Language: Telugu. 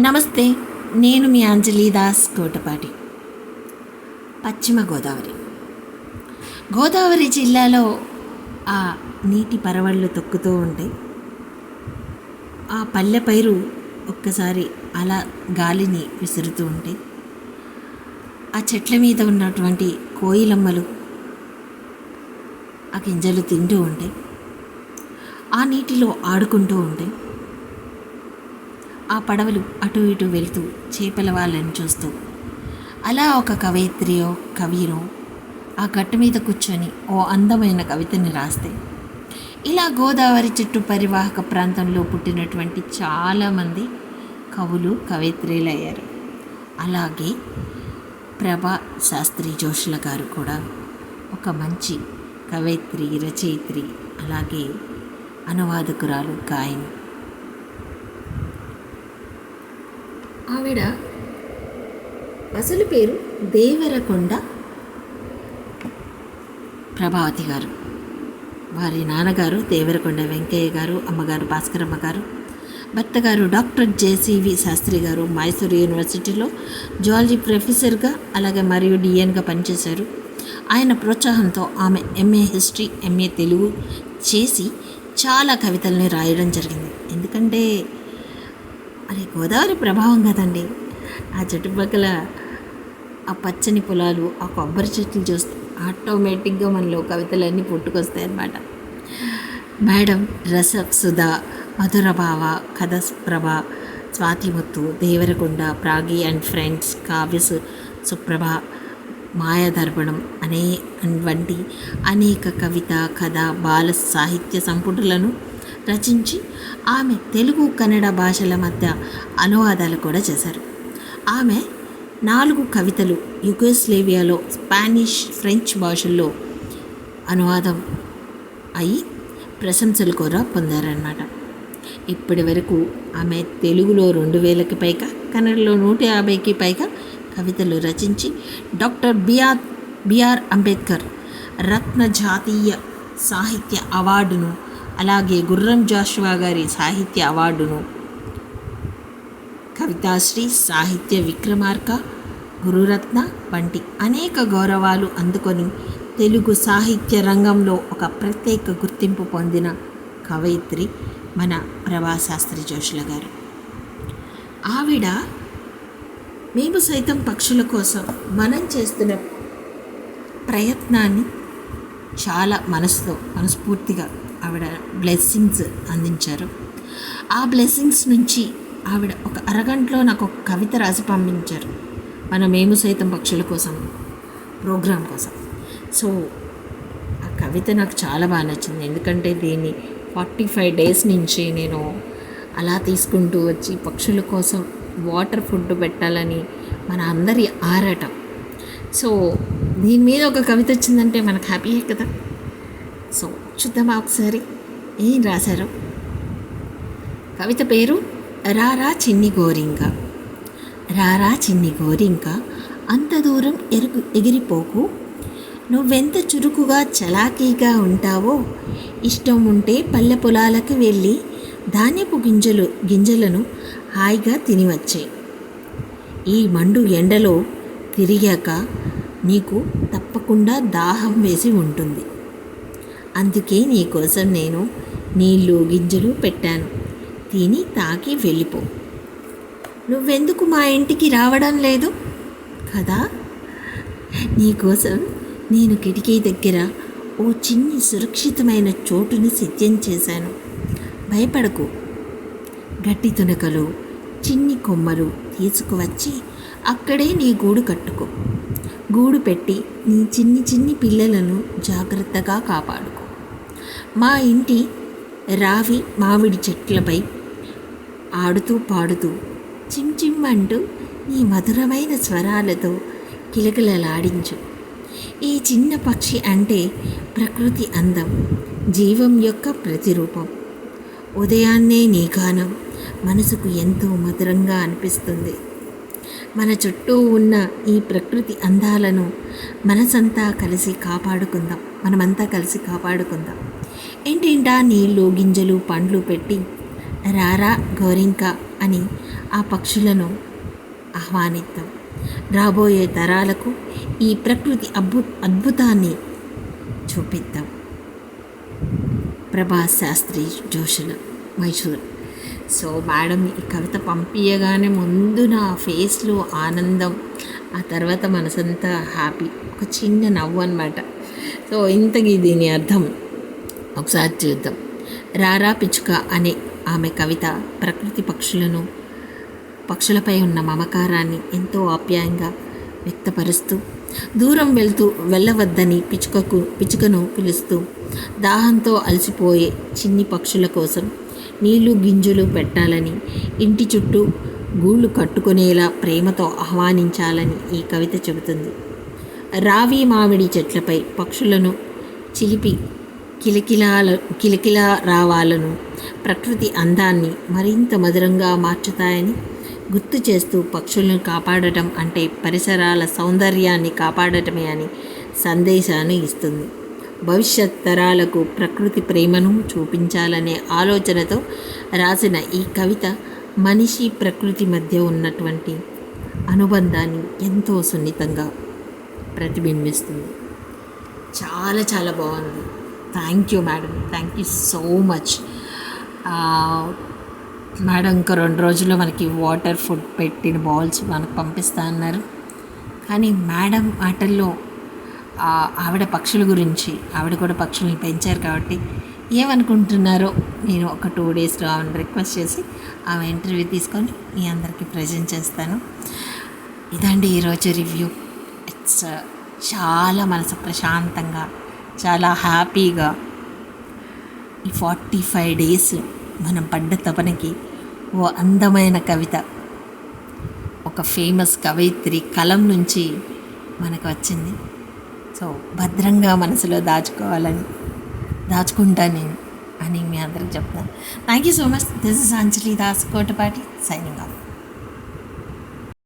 నమస్తే. నేను మీ అంజలి దాస్ కోటపాటి. పశ్చిమ గోదావరి. గోదావరి జిల్లాలో ఆ నీటి పరవళ్ళు తొక్కుతూ ఉంటే ఆ పల్లె పైరు ఒక్కసారి అలా గాలిని విసురుతూ ఉంటే ఆ చెట్ల మీద ఉన్నటువంటి కోయిలమ్మలు ఆ గింజలు తింటూ ఉంటే ఆ నీటిలో ఆడుకుంటూ ఉంటే ఆ పడవలు అటు ఇటు వెళ్తూ చేపల వాళ్ళని చూస్తూ అలా ఒక కవయిత్రియో కవినో ఆ గట్టు మీద కూర్చొని ఓ అందమైన కవితని రాస్తే ఇలా గోదావరి చుట్టూ పరివాహక ప్రాంతంలో పుట్టినటువంటి చాలామంది కవులు కవయిత్రులు అయ్యారు. అలాగే ప్రభా శాస్త్రి జోషుల గారు కూడా ఒక మంచి కవయిత్రి, రచయిత్రి, అలాగే అనువాదకురాలు, గాయని. ఆవిడ అసలు పేరు దేవరకొండ ప్రభావతి గారు. వారి నాన్నగారు దేవరకొండ వెంకయ్య గారు, అమ్మగారు భాస్కరమ్మ గారు. భర్త గారు డాక్టర్ జేసీవి శాస్త్రి గారు మైసూరు యూనివర్సిటీలో జువాలజీ ప్రొఫెసర్గా అలాగే మరియు డిఎన్గా పనిచేశారు. ఆయన ప్రోత్సాహంతో ఆమె ఎంఏ హిస్టరీ, ఎంఏ తెలుగు చేసి చాలా కవితల్ని రాయడం జరిగింది. ఎందుకంటే అది గోదావరి ప్రభావం కదండి. ఆ చుట్టుపక్కల ఆ పచ్చని పొలాలు, ఆ కొబ్బరి చెట్లు చూస్తే ఆటోమేటిక్గా మనలో కవితలన్నీ పుట్టుకొస్తాయి అన్నమాట. మేడం రస సుధా, మధురభావ, కథప్రభ, స్వాతిముత్తు, దేవరకొండ, ప్రాగి అండ్ ఫ్రెండ్స్, కావ్య సుప్రభ, మాయాదర్పణం వంటి అనేక కవిత, కథ, బాల సాహిత్య సంపుటులను రచించి ఆమె తెలుగు, కన్నడ భాషల మధ్య అనువాదాలు కూడా చేశారు. ఆమె 4 కవితలు యుగోస్లేవియాలో స్పానిష్, ఫ్రెంచ్ భాషల్లో అనువాదం అయి ప్రశంసలు కూడా పొందారన్నమాట. ఇప్పటి వరకు ఆమె తెలుగులో 2000కి పైగా, కన్నడలో 150కి పైగా కవితలు రచించి డాక్టర్ బిఆర్ అంబేద్కర్ రత్న జాతీయ సాహిత్య అవార్డును, అలాగే గుర్రం జాషువా గారి సాహిత్య అవార్డును, కవితాశ్రీ, సాహిత్య విక్రమార్క, గురురత్న వంటి అనేక గౌరవాలు అందుకొని తెలుగు సాహిత్య రంగంలో ఒక ప్రత్యేక గుర్తింపు పొందిన కవయిత్రి మన ప్రభా శాస్త్రి జోషుల గారు. ఆవిడ మేము సైతం పక్షుల కోసం మనం చేస్తున్న ప్రయత్నాన్ని చాలా మనస్ఫూర్తిగా ఆవిడ బ్లెస్సింగ్స్ అందించారు. ఆ బ్లెస్సింగ్స్ నుంచి ఆవిడ ఒక అరగంటలో నాకు ఒక కవిత రాసి పంపించారు మన మేము సైతం పక్షుల కోసం ప్రోగ్రాం కోసం. సో ఆ కవిత నాకు చాలా బాగా నచ్చింది. ఎందుకంటే దీన్ని 45 డేస్ నుంచి నేను అలా తీసుకుంటూ వచ్చి పక్షుల కోసం వాటర్ ఫుడ్ పెట్టాలని మన అందరి ఆరాటం. సో దీని మీద ఒక కవిత వచ్చిందంటే మనకు హ్యాపీయే కదా. సో చూద్దామా ఒకసారి ఏం రాశారు. కవిత పేరు రారా చిన్ని గోరింక. రారా చిన్ని గోరింక, అంత దూరం ఎగిరిపోకు, నువ్వెంత చురుకుగా చలాకీగా ఉంటావో, ఇష్టం ఉంటే పల్లె పొలాలకు వెళ్ళి ధాన్యపు గింజలను హాయిగా తినివచ్చాయి. ఈ మండు ఎండలో తిరిగాక నీకు తప్పకుండా దాహం వేసి ఉంటుంది. అందుకే నీకోసం నేను నీళ్ళు గింజలు పెట్టాను, తిని తాకి వెళ్ళిపో. నువ్వెందుకు మా ఇంటికి రావడం లేదు కదా? నీకోసం నేను కిటికీ దగ్గర ఓ చిన్ని సురక్షితమైన చోటుని సిద్ధం చేశాను. భయపడకు. గట్టి తునకలు, చిన్ని కొమ్మలు తీసుకువచ్చి అక్కడే నీ గూడు కట్టుకో. గూడు పెట్టి నీ చిన్ని పిల్లలను జాగ్రత్తగా కాపాడుకో. మా ఇంటి రావి మామిడి చెట్లపై ఆడుతూ పాడుతూ చిమ్చిమ్మంటూ నీ మధురమైన స్వరాలతో కిలకిలలాడించు. ఈ చిన్న పక్షి అంటే ప్రకృతి అందం, జీవం యొక్క ప్రతిరూపం. ఉదయాన్నే నీ గానం మనసుకు ఎంతో మధురంగా అనిపిస్తుంది. మన చుట్టూ ఉన్న ఈ ప్రకృతి అందాలను మనమంతా కలిసి కాపాడుకుందాం. ఏంటేంటా నీళ్ళు గింజలు పండ్లు పెట్టి రారా గోరింక అని ఆ పక్షులను ఆహ్వానిద్దాం. రాబోయే తరాలకు ఈ ప్రకృతి అద్భుతాన్ని చూపిద్దాం. ప్రభాస్ శాస్త్రి, జోషుల, మైసూర్. సో మేడం ఈ కవిత పంపించగానే ముందు నా ఫేస్లో ఆనందం, ఆ తర్వాత మనసంతా హ్యాపీ, ఒక చిన్న నవ్వు అనమాట. సో ఇంతకీ దీని అర్థం ఒకసారి చూద్దాం. రారా పిచ్చుక అనే ఆమె కవిత ప్రకృతి పక్షులపై ఉన్న మమకారాన్ని ఎంతో ఆప్యాయంగా వ్యక్తపరుస్తూ, దూరం వెళ్ళవద్దని పిచ్చుకను పిలుస్తూ, దాహంతో అలసిపోయే చిన్ని పక్షుల కోసం నీళ్లు గింజలు పెట్టాలని, ఇంటి చుట్టూ గూళ్ళు కట్టుకునేలా ప్రేమతో ఆహ్వానించాలని ఈ కవిత చెబుతుంది. రావి మామిడి చెట్లపై పక్షులను చిలిపి కిలకిలా రావాలను ప్రకృతి అందాన్ని మరింత మధురంగా మార్చుతాయని గుర్తు చేస్తూ, పక్షులను కాపాడటం అంటే పరిసరాల సౌందర్యాన్ని కాపాడటమే అని సందేశాన్ని ఇస్తుంది. భవిష్యత్ తరాలకు ప్రకృతి ప్రేమను చూపించాలనే ఆలోచనతో రాసిన ఈ కవిత మనిషి ప్రకృతి మధ్య ఉన్నటువంటి అనుబంధాన్ని ఎంతో సున్నితంగా ప్రతిబింబిస్తుంది. చాలా చాలా బాగుంది. Thank you madam, thank you so much. Madam ఇంకా 2 రోజుల్లో మనకి వాటర్ ఫుడ్ పెట్టిన బాల్స్ మనకు పంపిస్తా అన్నారు. కానీ మేడం మాటల్లో ఆవిడ పక్షుల గురించి, ఆవిడ కూడా పక్షుల్ని పెంచారు కాబట్టి ఏమనుకుంటున్నారో నేను ఒక 2 డేస్లో ఆమెను రిక్వెస్ట్ చేసి ఆమె ఇంటర్వ్యూ తీసుకొని మీ అందరికీ ప్రజెంట్ చేస్తాను. ఇదండి ఈరోజు రివ్యూ. ఇట్స్ చాలా మనసు ప్రశాంతంగా, చాలా హ్యాపీగా ఈ 45 డేస్ మనం పడ్డ తపనకి ఓ అందమైన కవిత, ఒక ఫేమస్ కవయిత్రి కలం నుంచి మనకు వచ్చింది. సో భద్రంగా మనసులో దాచుకుంటాను నేను అని మీ అందరికి చెప్తాను. Thank you so much. This is Anjali Das Kotapati signing off.